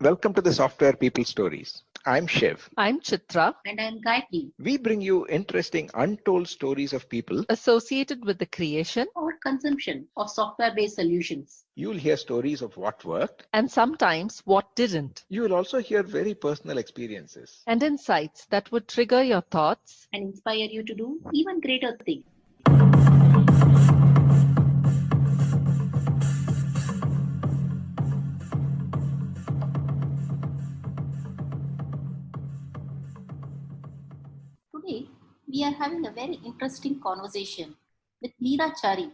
Welcome to the Software People Stories. I'm Shiv. I'm Chitra. And I'm Gayatri. We bring you interesting, untold stories of people Associated with the creation or consumption of software-based solutions. You'll hear stories of what worked, and sometimes what didn't, you will also hear very personal experiences. and insights that would trigger your thoughts and inspire you to do even greater things. Today, we are having a very interesting conversation with Meera Chari,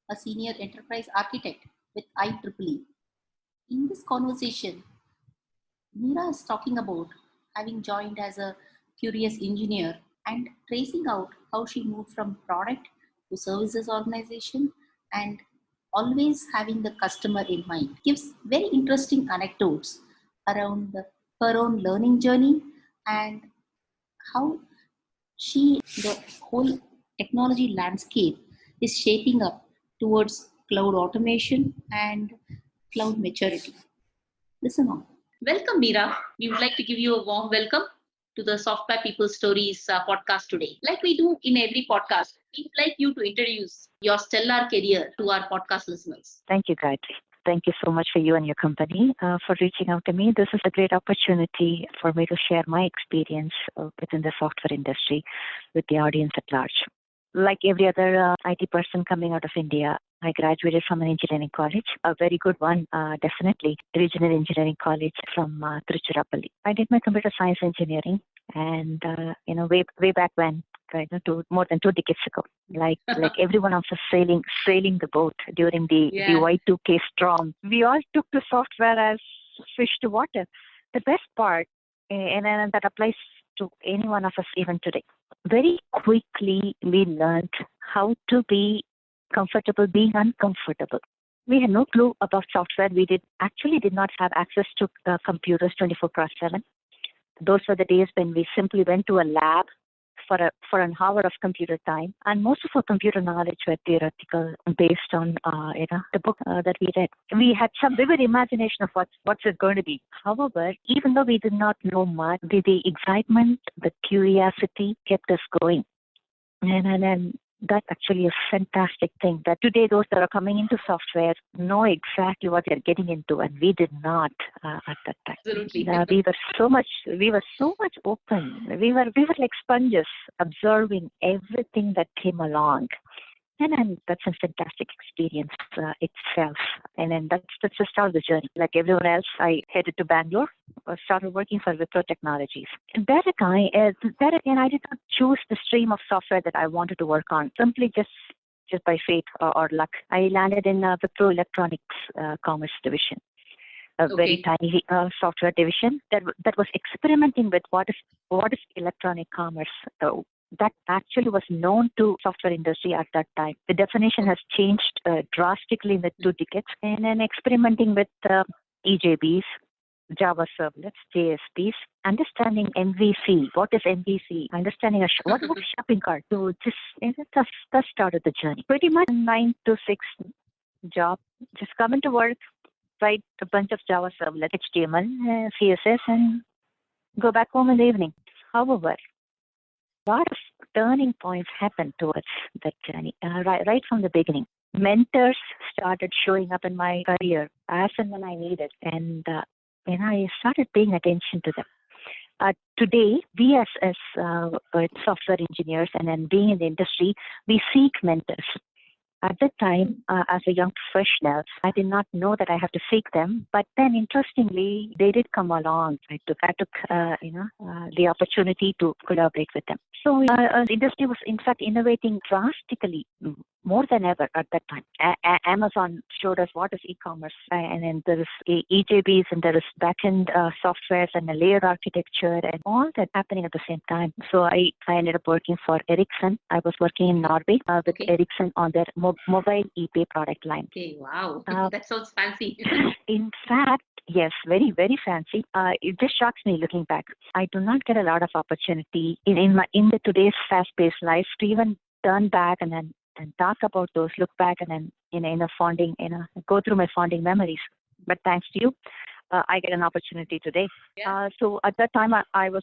a senior enterprise architect with IEEE. In this conversation, Meera is talking about having joined as a curious engineer and tracing out how she moved from product to services organization and always having the customer in mind. Gives very interesting anecdotes around her own learning journey and how the whole technology landscape is shaping up towards cloud automation and cloud maturity. Listen on. Welcome, Meera. We would like to give you a warm welcome to the Software People Stories podcast today. Like we do in every podcast, we would like you to introduce your stellar career to our podcast listeners. Thank you, Gayatri. Thank you so much for you and your company for reaching out to me. This is a great opportunity for me to share my experience within the software industry with the audience at large. Like every other IT person coming out of India, I graduated from an engineering college, a very good one, definitely, regional engineering college from Tiruchirappalli. I did my computer science engineering, and way back when, more than 2 decades ago, like every one of us sailing the boat during the Y2K storm. We all took to software as fish to water. The best part, and that applies to any one of us even today. Very quickly, we learned how to be comfortable being uncomfortable. We had no clue about software. We did not have access to computers 24/7. Those were the days when we simply went to a lab for an hour of computer time, and most of our computer knowledge were theoretical, based on the book that we read. We had some vivid imagination of what's it going to be. However, even though we did not know much, the excitement, the curiosity kept us going, and that's actually a fantastic thing that today those that are coming into software know exactly what they're getting into, and we did not at that time. Absolutely. We were so much open. We were like sponges, absorbing everything that came along. And then that's a fantastic experience itself. And then that's the start of the journey. Like everyone else, I headed to Bangalore, started working for Wipro Technologies. And there again, I did not choose the stream of software that I wanted to work on, simply just by fate or luck. I landed in Wipro Electronics Commerce Division, a very tiny software division that was experimenting with what is electronic commerce. That actually was known to software industry at that time. The definition has changed drastically in the 2 decades, and then experimenting with EJBs, Java servlets, JSPs, understanding MVC. What is MVC? Understanding what about shopping cart? So that started the journey. Pretty much 9 to 6 job. Just come into work, write a bunch of Java servlet, HTML, CSS, and go back home in the evening. However, a lot of turning points happened towards that journey, right from the beginning. Mentors started showing up in my career as and when I needed, and I started paying attention to them. Today, we as software engineers and then being in the industry, we seek mentors. At that time, as a young professional, I did not know that I have to seek them. But then, interestingly, they did come along. I took the opportunity to collaborate with them. So the industry was, in fact, innovating drastically, more than ever at that time. Amazon showed us what is e-commerce, and then there is EJBs, and there is backend softwares and a layered architecture, and all that happening at the same time. So I ended up working for Ericsson. I was working in Norway with Ericsson on their mobile ePay product line. Okay, wow. That sounds fancy. In fact, yes, very, very fancy. It just shocks me looking back. I do not get a lot of opportunity in the today's fast-paced life to even turn back and talk about those, look back and then go through my fonding memories. But thanks to you, I get an opportunity today. So at that time, I was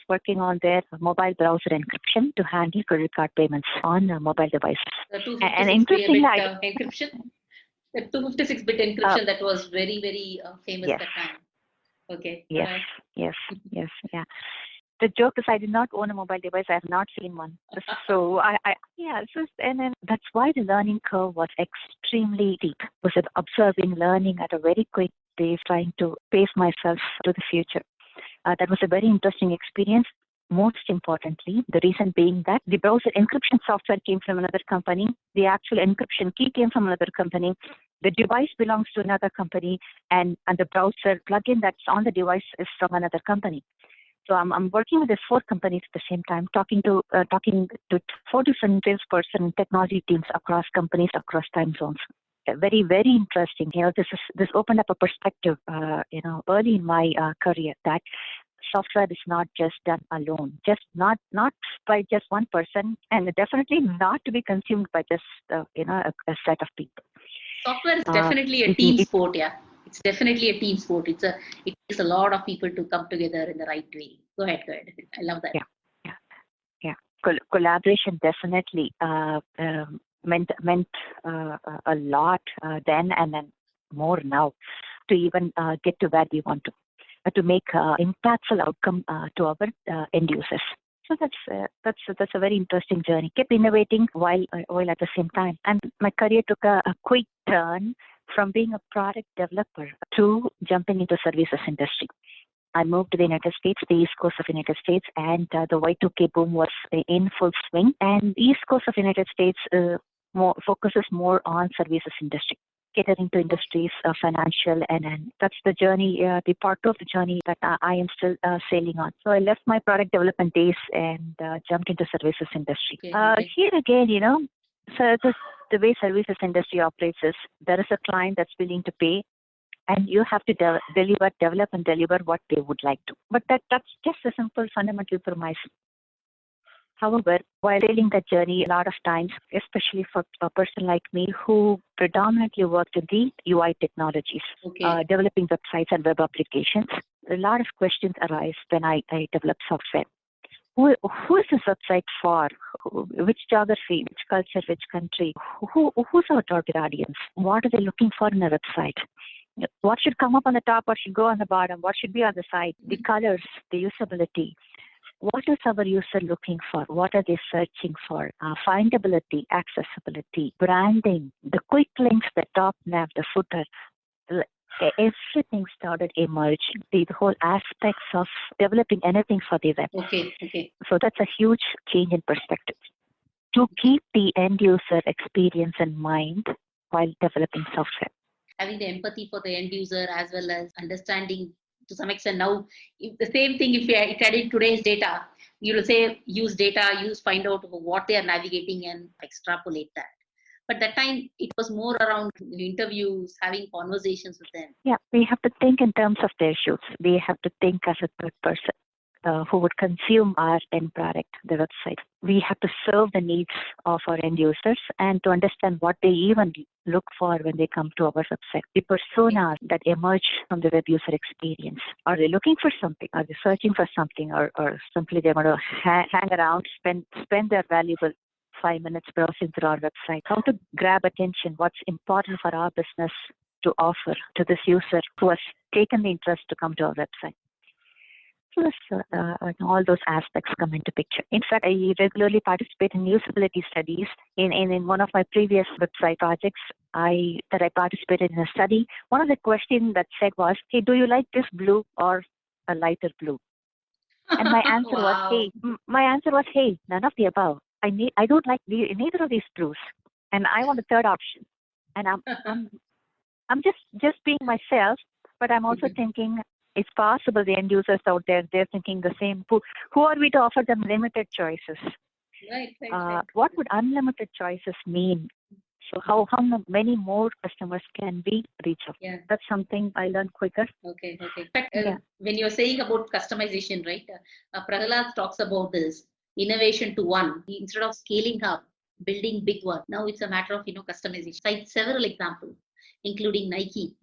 working on their mobile browser encryption to handle credit card payments on mobile devices. The And 256-bit interestingly, encryption. The 256-bit encryption that was very, very famous yes. that time. Okay. Yes, yes, yeah. The joke is I did not own a mobile device. I have not seen one. So and then that's why the learning curve was extremely deep. Was it observing, learning at a very quick pace, trying to pace myself to the future. That was a very interesting experience. Most importantly, the reason being that the browser encryption software came from another company. The actual encryption key came from another company. The device belongs to another company, and the browser plugin that's on the device is from another company. So I'm working with these 4 companies at the same time, talking to 4 different salesperson technology teams across companies, across time zones. Very, very interesting. This opened up a perspective, early in my career that software is not just done alone, just not by just one person, and definitely not to be consumed by just a set of people. Software is definitely a team sport. Yeah, it's definitely a team sport. It takes a lot of people to come together in the right way. Go ahead. I love that. Yeah. Collaboration definitely meant a lot then, and then more now to even get to where we want to make impactful outcome to our end users. So that's a very interesting journey. Kept innovating while at the same time, and my career took a quick turn from being a product developer to jumping into services industry. I moved to the United States, the East Coast of the United States, and the Y2K boom was in full swing. And East Coast of the United States focuses more on services industry, catering to industries, financial, and that's the journey, the part of the journey that I am still sailing on. So I left my product development days and jumped into services industry. Okay. Here again, so the way services industry operates is there is a client that's willing to pay, and you have to develop and deliver what they would like to. But that's just a simple fundamental premise. However, while sailing that journey, a lot of times, especially for a person like me who predominantly worked in the UI technologies, developing websites and web applications, a lot of questions arise when I develop software. Who is this website for? Which geography, which culture, which country? Who's our target audience? What are they looking for in a website? What should come up on the top? What should go on the bottom? What should be on the side? The colors, the usability. What is our user looking for? What are they searching for? Findability, accessibility, branding, the quick links, the top nav, the footer. Everything started emerging. The whole aspects of developing anything for the web. Okay. So that's a huge change in perspective. To keep the end user experience in mind while developing software. Having the empathy for the end user as well as understanding to some extent now, if the same thing, if you had in today's data, you will say use data, find out what they are navigating and extrapolate that. But that time it was more around interviews, having conversations with them. Yeah, we have to think in terms of their shoes. We have to think as a third person who would consume our end product, the website. We have to serve the needs of our end users and to understand what they even look for when they come to our website. The personas that emerge from the web user experience. Are they looking for something? Are they searching for something? Or simply they want to hang around, spend their valuable 5 minutes browsing through our website? How to grab attention? What's important for our business to offer to this user who has taken the interest to come to our website? So all those aspects come into picture. In fact, I regularly participate in usability studies. In one of my previous website projects, I participated in a study. One of the questions that said was, "Hey, do you like this blue or a lighter blue?" And my answer was, "Hey, none of the above. I don't like neither of these blues, and I want a third option." And I'm just being myself, but I'm also thinking it's possible the end users out there, they're thinking the same. Who are we to offer them limited choices? Right. What would unlimited choices mean? So how many more customers can we reach out? Yeah. That's something I learned quicker. Okay. But when you're saying about customization, right? Prahalad talks about this innovation to one. Instead of scaling up, building big one. Now it's a matter of customization. Cite several examples, including Nike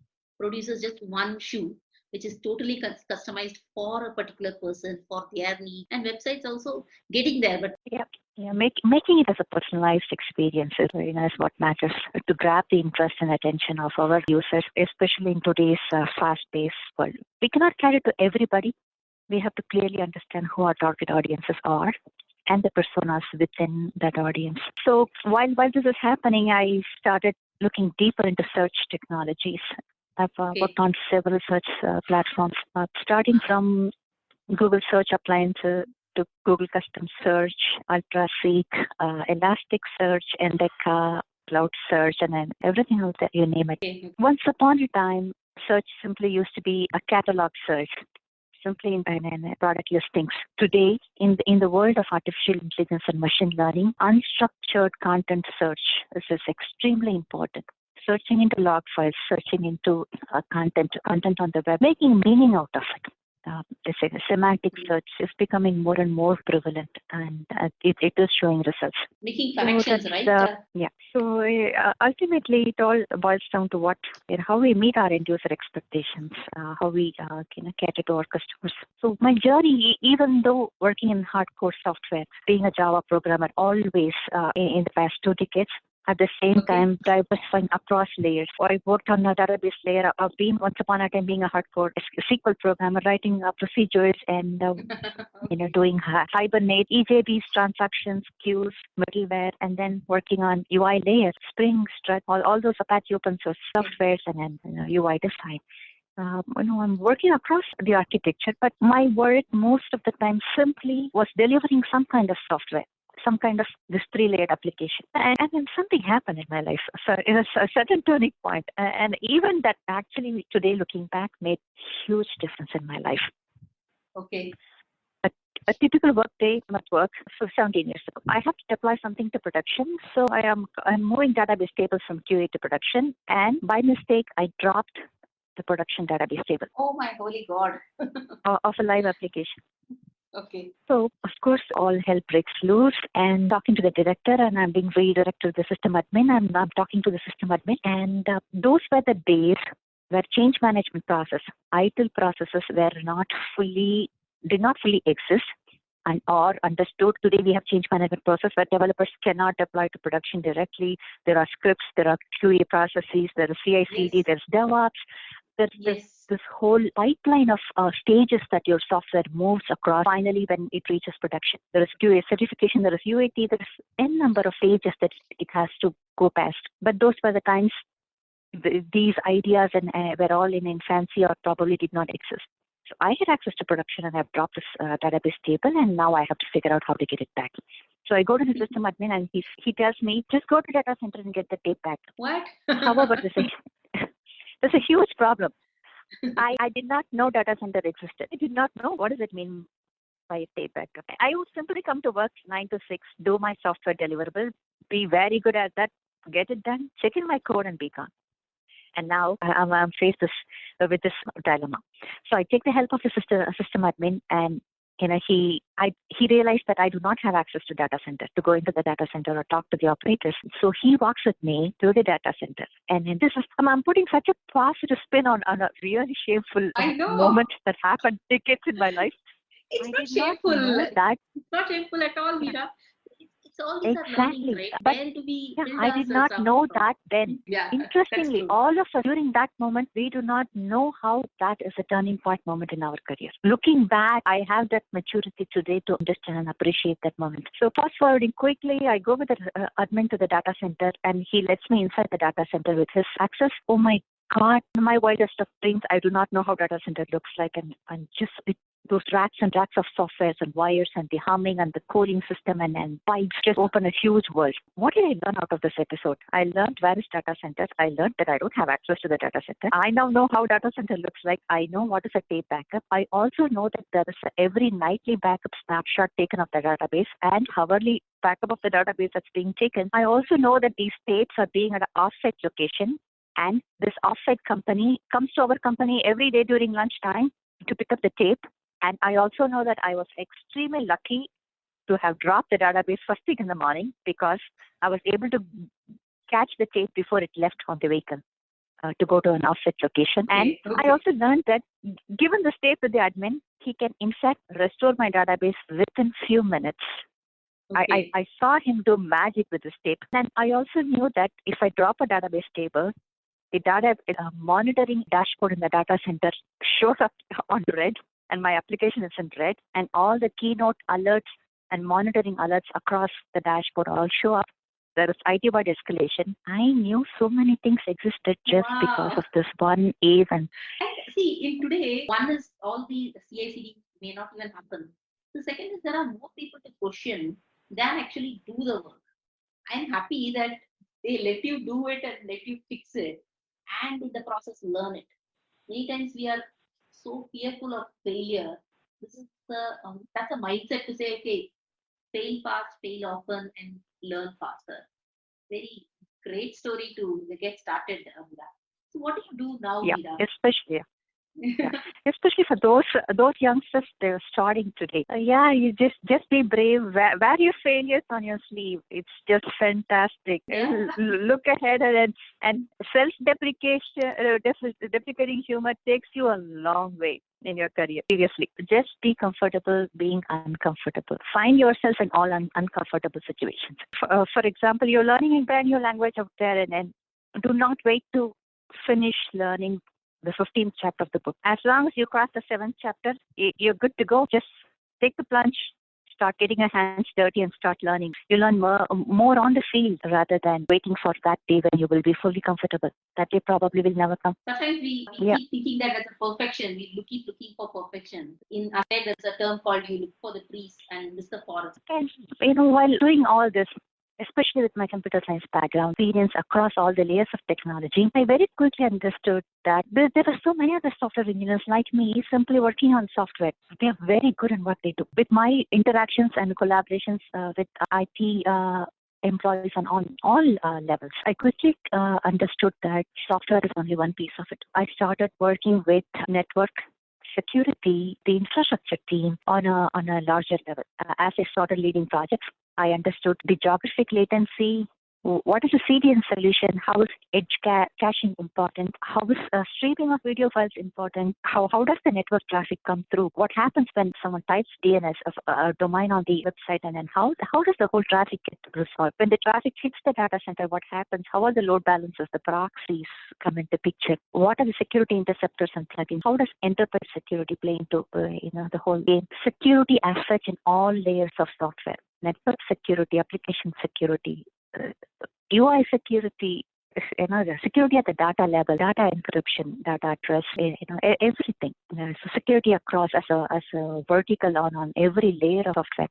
produces just one shoe, which is totally customized for a particular person, for their need. And websites also getting there, but Yeah, making it as a personalized experience is very nice. What matters to grab the interest and attention of our users, especially in today's fast-paced world. We cannot cater to everybody. We have to clearly understand who our target audiences are and the personas within that audience. So while this is happening, I started looking deeper into search technologies. I've worked on several search platforms, starting from Google Search Appliances to Google Custom Search, UltraSeek, Elasticsearch, Endeca, Cloud Search, and then everything else that you name it. okay. Once upon a time, search simply used to be a catalog search, simply in product listings. Today, in the world of artificial intelligence and machine learning, unstructured content search is extremely important. Searching into log files, searching into content on the web, making meaning out of it. The semantic search is becoming more and more prevalent, and it is showing results. Making connections, right? Yeah. So ultimately, it all boils down to how we meet our end user expectations, how we cater to our customers. So my journey, even though working in hardcore software, being a Java programmer, always in the past 2 decades. At the same time, diversifying across layers. I worked on a database layer. I've been once upon a time being a hardcore SQL programmer, writing procedures and doing Hibernate, EJBs, transactions, queues, middleware, and then working on UI layers, Spring, Strut, all those Apache open source softwares, and then UI design. I'm working across the architecture, but my work most of the time simply was delivering some kind of software, some kind of this 3-layered application. And then something happened in my life. So it was a certain turning point. And even that actually today looking back made huge difference in my life. Okay. A typical workday at work, so 17 years ago, I have to deploy something to production. So I'm moving database tables from QA to production. And by mistake, I dropped the production database table. Oh my holy God. Of a live application. Okay. So, of course, all hell breaks loose, and talking to the director, and I'm being redirected to the system admin, and I'm talking to the system admin, and those were the days where change management process, ITIL processes did not fully exist and or understood. Today we have change management process where developers cannot deploy to production directly. There are scripts, there are QA processes, there is CI/CD, Yes. there's DevOps. Yes. This whole pipeline of stages that your software moves across finally when it reaches production. There is QA certification, there is UAT, there is n number of stages that it has to go past. But those were the times these ideas and were all in infancy or probably did not exist. So I had access to production and I've dropped this database table, and now I have to figure out how to get it back. So I go to the system admin and he tells me, just go to data center and get the tape back. What? However, there's a huge problem. I did not know data center existed. I did not know what does it mean by tape backup. I would simply come to work 9 to 6, do my software deliverable, be very good at that, get it done, check in my code and be gone. And now I'm faced with this dilemma. So I take the help of the system admin, and he realized that I do not have access to data center to go into the data center or talk to the operators. So he walks with me to the data center, and I'm putting such a positive spin on a really shameful moment that happened decades in my life. It's I not did shameful. Not know that. It's not shameful at all, Meera. It's all these are Exactly. learning, right? But Where do we build I did not ourselves up know from? that then. Yeah, Interestingly, that's true. all of us during that moment, we do not know how that is a turning point moment in our career. Looking back, I have that maturity today to understand and appreciate that moment. So fast forwarding quickly, I go with the admin to the data center, and he lets me inside the data center with his access. Oh my God, my wildest of dreams. I do not know how data center looks like, and just those racks and racks of softwares and wires and the humming and the cooling system and pipes just open a huge world. What did I learn out of this episode? I learned where is data centers. I learned that I don't have access to the data center. I now know how data center looks like. I know what is a tape backup. I also know that there is every nightly backup snapshot taken of the database and hourly backup of the database that's being taken. I also know that these tapes are being at an offsite location, and this offsite company comes to our company every day during lunchtime to pick up the tape. And I also know that I was extremely lucky to have dropped the database first thing in the morning because I was able to catch the tape before it left on the vehicle. to go to an offset location. And I also learned that given the state with the admin, he can in fact restore my database within few minutes. I saw him do magic with this tape. And I also knew that if I drop a database table, the data monitoring dashboard in the data center shows up on red, and my application is in red, and all the keynote alerts and monitoring alerts across the dashboard all show up. There is IT-wide escalation. I knew so many things existed just because of this one event. And see, in today, one is all the CI/CD may not even happen. The second is there are more people to question than actually do the work. I'm happy that they let you do it and let you fix it, and in the process learn it. Many times we are so fearful of failure. This is that's a mindset to say, okay, fail fast, fail often, and learn faster. Very great story to get started, Meera. So what do you do now, Meera? Especially for those youngsters they're starting today. You just be brave. Wear your failures on your sleeve. It's just fantastic. Look ahead and deprecating humor takes you a long way in your career. Seriously, just be comfortable being uncomfortable. Find yourself in all uncomfortable situations. For example, you're learning a brand new language out there, and do not wait to finish learning the 15th chapter of the book. As long as you cross the 7th chapter, you're good to go. Just take the plunge, start getting your hands dirty and start learning. You learn more on the field rather than waiting for that day when you will be fully comfortable. That day probably will never come. Sometimes we keep thinking that as a perfection. We keep looking for perfection. In our head, there's a term called you look for the trees and miss the forest. And, while doing all this, especially with my computer science background, experience across all the layers of technology, I very quickly understood that there were so many other software engineers like me simply working on software. They are very good in what they do. With my interactions and collaborations with IT employees on all levels, I quickly understood that software is only one piece of it. I started working with network security, the infrastructure team on a larger level. As I started leading projects, I understood the geographic latency. What is a CDN solution? How is edge caching important? How is streaming of video files important? How does the network traffic come through? What happens when someone types DNS of a domain on the website, and then how does the whole traffic get resolved? When the traffic hits the data center, what happens? How are the load balancers, the proxies come into picture? What are the security interceptors and plugins? How does enterprise security play into the whole game? Security as such in all layers of software. Network security, application security, UI security, the security at the data level, data encryption, data trust, everything. So security across as a vertical on every layer of software.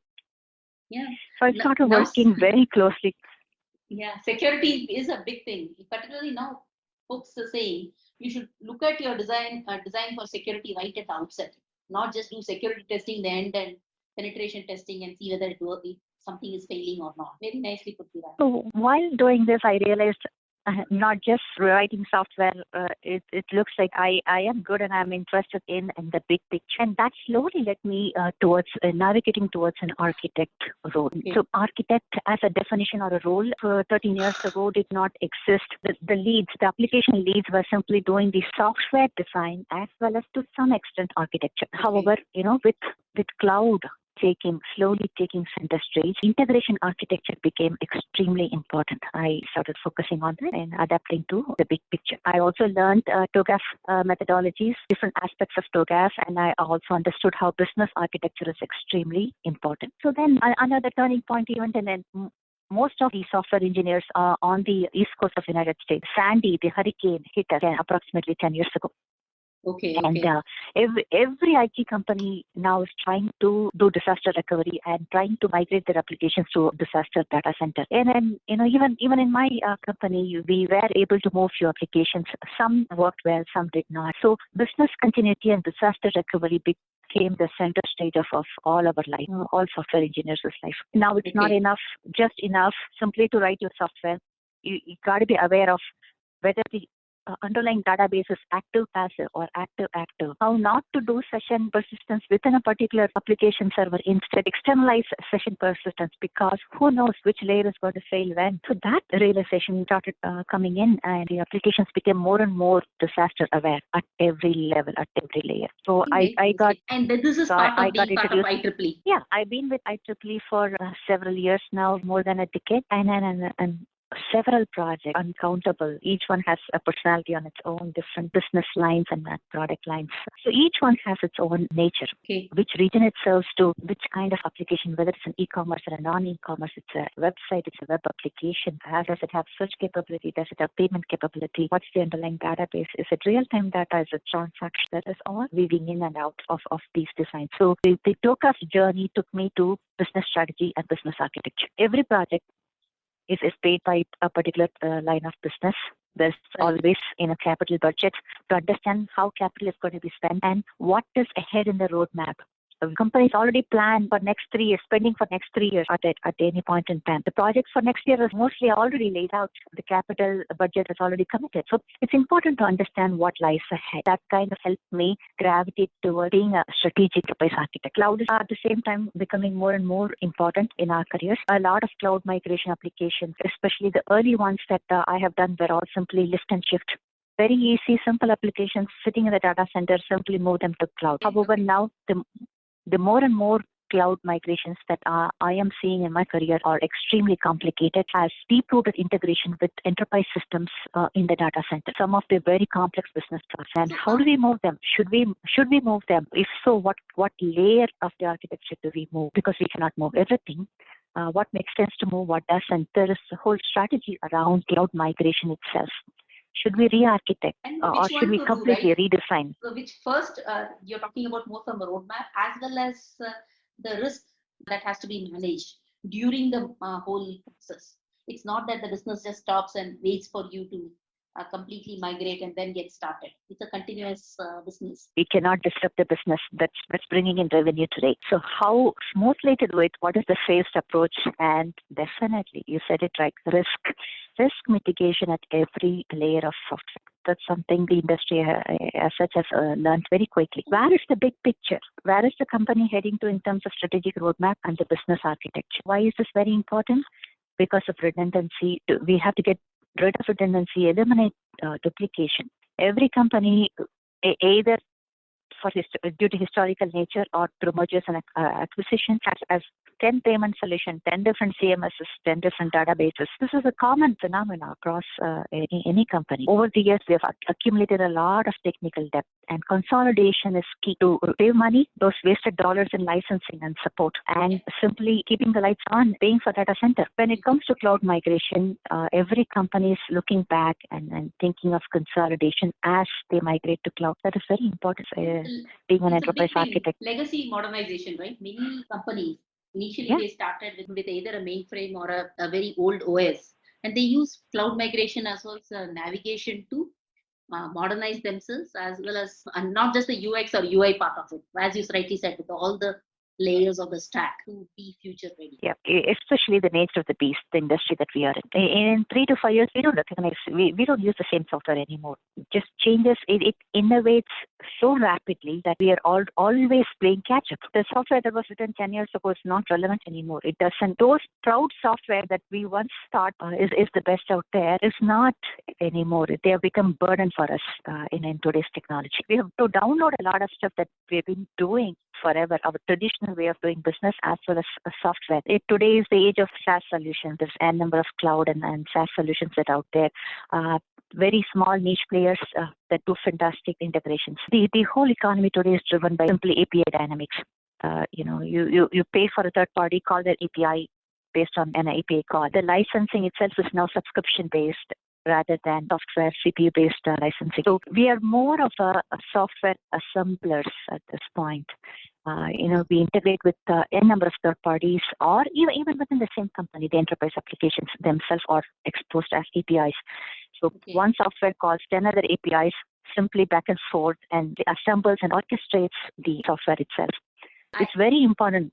Yeah. So I started working very closely. Yeah, security is a big thing. Particularly now, folks are saying you should look at your design for security right at the outset, not just do security testing in the end and penetration testing and see whether if something is failing or not. Very nicely put, Meera. So while doing this, I realized not just writing software, it looks like I am good and I'm interested in the big picture. And that slowly led me towards navigating towards an architect role. Okay. So architect as a definition or a role 13 years ago did not exist. The application leads were simply doing the software design as well as to some extent architecture. Okay. However, with cloud slowly taking center stage, integration architecture became extremely important. I started focusing on that and adapting to the big picture. I also learned TOGAF methodologies, different aspects of TOGAF, and I also understood how business architecture is extremely important. So then another turning point event, and then most of the software engineers are on the east coast of the United States. Sandy, the hurricane, hit us approximately 10 years ago. Okay. And every IT company now is trying to do disaster recovery and trying to migrate their applications to disaster data center. And then, even in my company, we were able to move few applications. Some worked well, some did not. So business continuity and disaster recovery became the center stage of all our life, all software engineers' life. Now it's not enough simply to write your software. You got to be aware of whether the underlying database is active passive or active active. How not to do session persistence within a particular application server. Instead, externalize session persistence, because who knows which layer is going to fail when. So that realization started coming in, and the applications became more and more disaster aware at every level, at every layer. So I got, and this is so part I of got being part of introduced. IEEE. Yeah, I've been with IEEE for several years now, more than a decade, and several projects, uncountable. Each one has a personality on its own, different business lines and product lines. So each one has its own nature. Okay. Which region it serves to, which kind of application, whether it's an e-commerce or a non-e-commerce, it's a website, it's a web application. Does it have search capability? Does it have payment capability? What's the underlying database? Is it real-time data? Is it transaction? That is all weaving in and out of these designs. So the TOCA's journey took me to business strategy and business architecture. Every project is paid by a particular line of business. There's always a capital budget to understand how capital is going to be spent and what is ahead in the roadmap. Companies already plan for next 3 years, spending for next 3 years at any point in time. The projects for next year is mostly already laid out. The capital budget is already committed. So it's important to understand what lies ahead. That kind of helped me gravitate towards being a strategic enterprise architect. Cloud is at the same time becoming more and more important in our careers. A lot of cloud migration applications, especially the early ones that I have done, were all simply lift and shift. Very easy, simple applications sitting in the data center, simply move them to cloud. However, now the more and more cloud migrations that I am seeing in my career are extremely complicated, has deep-rooted integration with enterprise systems in the data center. Some of the very complex business processes. And how do we move them? Should we move them? If so, what layer of the architecture do we move? Because we cannot move everything. What makes sense to move? What doesn't? There is a whole strategy around cloud migration itself. Should we re-architect or should we completely redesign? So which first, you're talking about more from a roadmap as well as the risk that has to be managed during the whole process. It's not that the business just stops and waits for you to completely migrate and then get started. It's a continuous business. We cannot disrupt the business that's bringing in revenue today. So how smoothly to do it? What is the phased approach? And definitely, you said it right, risk mitigation at every layer of software. That's something the industry as such has learned very quickly. Where is the big picture? Where is the company heading to in terms of strategic roadmap and the business architecture? Why is this very important? Because of redundancy. We have to get rid of redundancy, eliminate duplication. Every company, either due to historical nature or through mergers and acquisitions, has 10 payment solutions, 10 different CMSs, 10 different databases. This is a common phenomenon across any company. Over the years, we have accumulated a lot of technical debt, and consolidation is key to save money, those wasted dollars in licensing and support, and simply keeping the lights on, paying for data center. When it comes to cloud migration, every company is looking back and thinking of consolidation as they migrate to cloud. That is very important. Being an enterprise architect. Legacy modernization, right? Many companies, initially they started with either a mainframe or a very old OS. And they use cloud migration as well as navigation to modernize themselves, as well as not just the UX or UI part of it, as you rightly said, with all the layers of the stack to be future ready. Yeah, especially the nature of the beast, the industry that we are in. In 3 to 5 years, we don't recognize, we don't use the same software anymore. It just changes, it innovates so rapidly that we are always playing catch up. The software that was written 10 years ago is not relevant anymore. It doesn't. Those proud software that we once thought is the best out there is not anymore. They have become burden for us in today's technology. We have to download a lot of stuff that we've been doing forever, our traditional way of doing business as well as software. Today is the age of SaaS solutions. There's a number of cloud and SaaS solutions that are out there. Very small niche players that do fantastic integrations. The whole economy today is driven by simply API dynamics. You pay for a third party, call their API based on an API call. The licensing itself is now subscription based rather than software CPU-based licensing. So we are more of a software assemblers at this point. We integrate with a number of third parties, or even within the same company, the enterprise applications themselves are exposed as APIs. So one software calls 10 other APIs simply back and forth, and assembles and orchestrates the software itself. It's very important.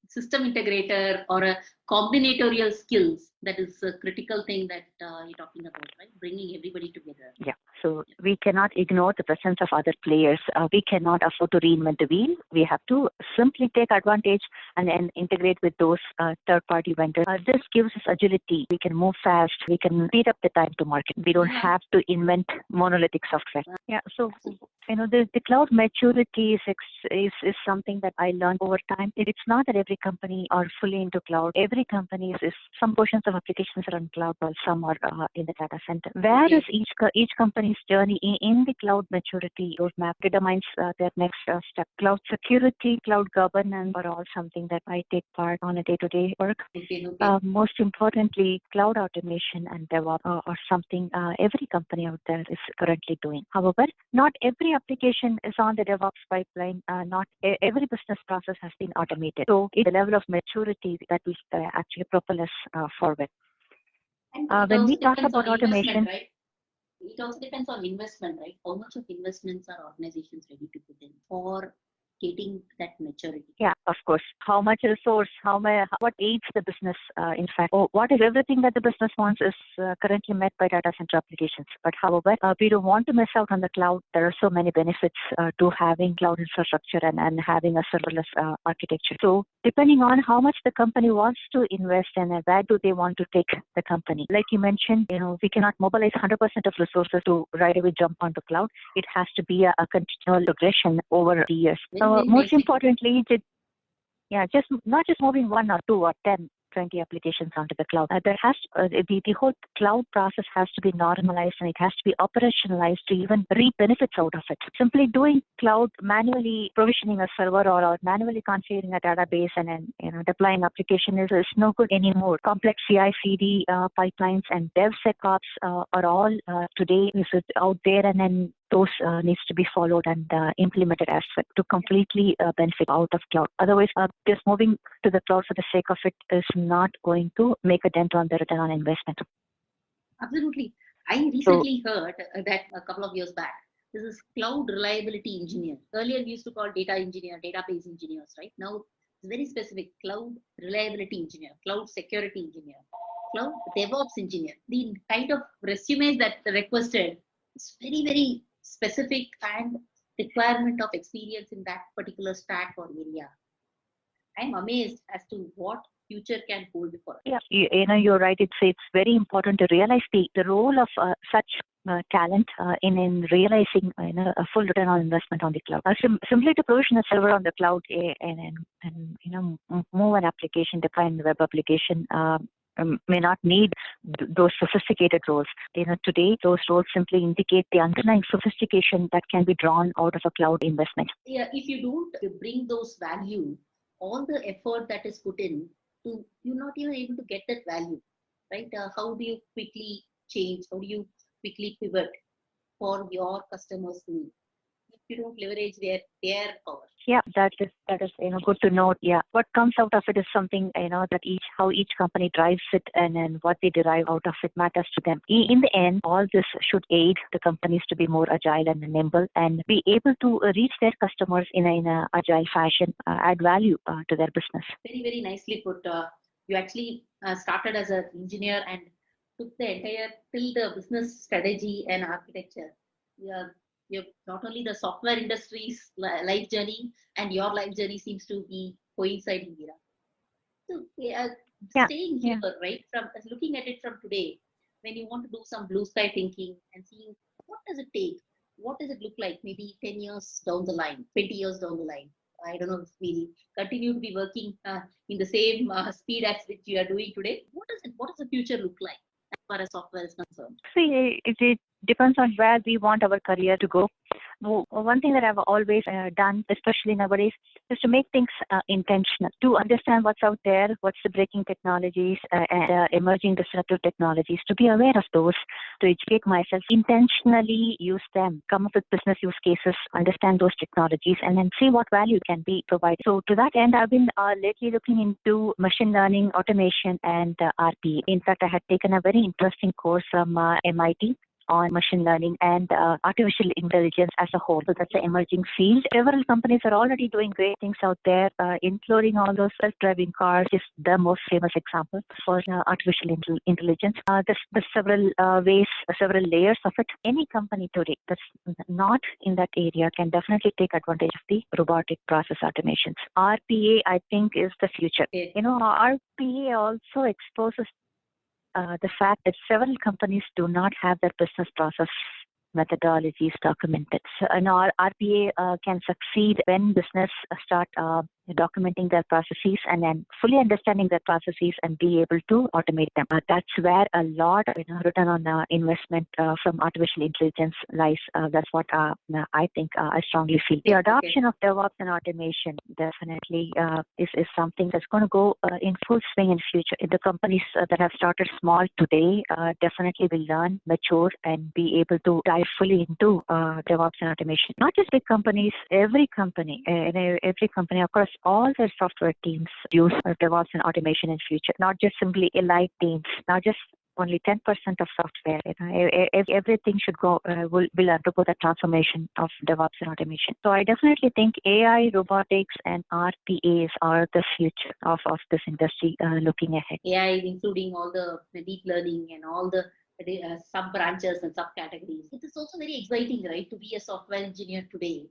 System integrator or a combinatorial skills, that is a critical thing that you're talking about, right? Bringing everybody together. Yeah. So we cannot ignore the presence of other players. We cannot afford to reinvent the wheel. We have to simply take advantage and then integrate with those third-party vendors. This gives us agility. We can move fast. We can speed up the time to market. We don't have to invent monolithic software. Yeah. So the cloud maturity is something that I learned over time. It's not that every company are fully into cloud. Every company is some portions of applications are on cloud, while some are in the data center. Where is each company's journey in the cloud maturity roadmap determines their next step. Cloud security, cloud governance are all something that I take part on a day-to-day work. Most importantly, cloud automation and DevOps are something every company out there is currently doing. However, not every application is on the DevOps pipeline. Not every business process has been automated. So it's the level of maturity that will actually propel us forward. And when we talk about automation, right? It also depends on investment, right? How much of investments are organizations ready to put in for getting that maturity? Yeah, of course. How much resource, what aids the business, in fact, or what if everything that the business wants is currently met by data center applications? But however, we don't want to miss out on the cloud. There are so many benefits to having cloud infrastructure and having a serverless architecture. So depending on how much the company wants to invest and where do they want to take the company. Like you mentioned, we cannot mobilize 100% of resources to right away jump onto cloud. It has to be a continual progression over the years. Most importantly, just not just moving 1 or 2 or 10, 20 applications onto the cloud. There has the whole cloud process has to be normalized and it has to be operationalized to even reap benefits out of it. Simply doing cloud, manually provisioning a server or manually configuring a database and then deploying application is no good anymore. Complex CI/CD pipelines and DevSecOps are all today is out there, and then those needs to be followed and implemented as well to completely benefit out of cloud. Otherwise, just moving to the cloud for the sake of it is not going to make a dent on the return on investment. Absolutely. I recently heard that a couple of years back. This is cloud reliability engineer. Earlier we used to call data engineer, database engineers, right? Now it's very specific: cloud reliability engineer, cloud security engineer, cloud DevOps engineer. The kind of resumes that requested is very, very specific and requirement of experience in that particular stack or area. I'm amazed as to what future can hold for us. Yeah, you're right. It's very important to realize the role of such talent in realizing a full return on investment on the cloud. Simply to provision a server on the cloud and move an application, define the web application. May not need those sophisticated roles. Today, those roles simply indicate the underlying sophistication that can be drawn out of a cloud investment. Yeah, if you don't bring those value, all the effort that is put in, you're not even able to get that value, right? How do you quickly change? How do you quickly pivot for your customers' needs if you don't leverage their power? Yeah, that is good to note. Yeah, what comes out of it is something that how each company drives it and then what they derive out of it matters to them. In the end, all this should aid the companies to be more agile and nimble and be able to reach their customers in a agile fashion, add value to their business. Very, very nicely put. You actually started as an engineer and took the entire till the business strategy and architecture. You're not only the software industry's life journey, and your life journey seems to be coinciding, Meera. So, staying here, right, from looking at it from today, when you want to do some blue sky thinking and seeing what does it take, what does it look like maybe 10 years down the line, 20 years down the line. I don't know if we continue to be working in the same speed as which you are doing today. What does the future look like as far as software is concerned? See, it depends on where we want our career to go. One thing that I've always done, especially nowadays, is to make things intentional, to understand what's out there, what's the breaking technologies and emerging disruptive technologies, to be aware of those, to educate myself, intentionally use them, come up with business use cases, understand those technologies, and then see what value can be provided. So to that end, I've been lately looking into machine learning, automation, and RPA. In fact, I had taken a very interesting course from MIT on machine learning and artificial intelligence as a whole. So that's an emerging field. Several companies are already doing great things out there, including all those self-driving cars is the most famous example for artificial intelligence. There's several ways, several layers of it. Any company today that's not in that area can definitely take advantage of the robotic process automations. RPA, I think, is the future. RPA also exposes the fact that several companies do not have their business process methodologies documented. So, RPA can succeed when business start documenting their processes and then fully understanding their processes and be able to automate them. That's where a lot of return on investment from artificial intelligence lies. That's what I think. I strongly feel. The adoption of DevOps and automation definitely is something that's going to go in full swing in future. The companies that have started small today definitely will learn, mature, and be able to dive fully into DevOps and automation. Not just big companies, every company across all their software teams use DevOps and automation in future. Not just simply elite teams, not just only 10% of software. Everything should go will undergo the transformation of DevOps and automation. So I definitely think AI, robotics, and RPAs are the future of this industry looking ahead. AI, including all the deep learning and all the sub branches and subcategories. It is also very exciting, right, to be a software engineer today.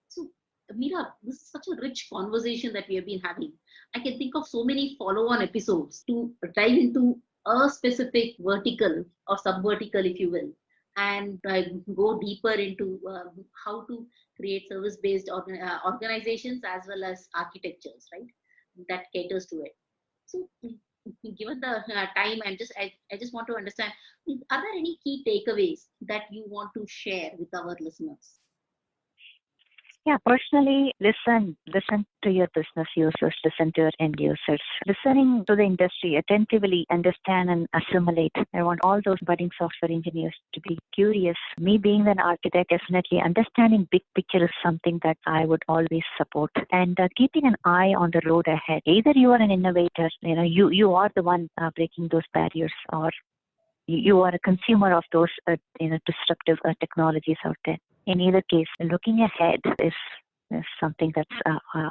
So, Meera, this is such a rich conversation that we have been having. I can think of so many follow-on episodes to dive into a specific vertical or sub-vertical, if you will, and go deeper into how to create service-based organizations as well as architectures, right, that caters to it. So, given the time, I just want to understand, are there any key takeaways that you want to share with our listeners? Yeah, personally, listen to your business users, listen to your end users. Listening to the industry attentively, understand and assimilate. I want all those budding software engineers to be curious. Me being an architect, definitely understanding big picture is something that I would always support. And keeping an eye on the road ahead. Either you are an innovator, you are the one breaking those barriers, or you are a consumer of those disruptive technologies out there. In either case, looking ahead is something that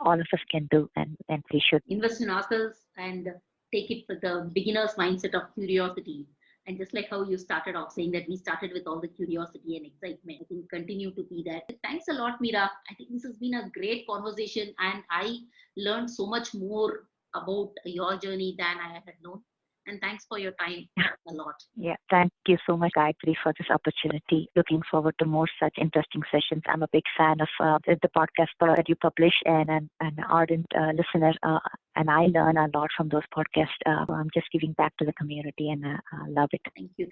all of us can do, and we should. Invest in ourselves and take it with the beginner's mindset of curiosity. And just like how you started off saying that we started with all the curiosity and excitement, I think continue to be that. Thanks a lot, Meera. I think this has been a great conversation, and I learned so much more about your journey than I had known. And thanks for your time a lot. Yeah, thank you so much, Gayatri, for this opportunity. Looking forward to more such interesting sessions. I'm a big fan of the podcast that you publish, and an ardent listener, and I learn a lot from those podcasts. I'm just giving back to the community, and I love it. Thank you.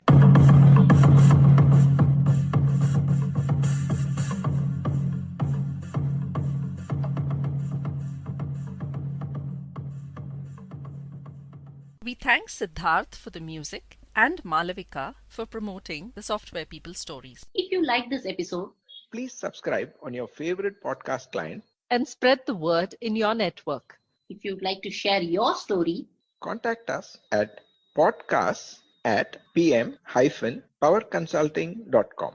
We thank Siddharth for the music and Malavika for promoting the Software People Stories. If you like this episode, Please subscribe on your favorite podcast client. And spread the word in your network. if you'd like to share your story, Contact us at podcasts@pm-powerconsulting.com.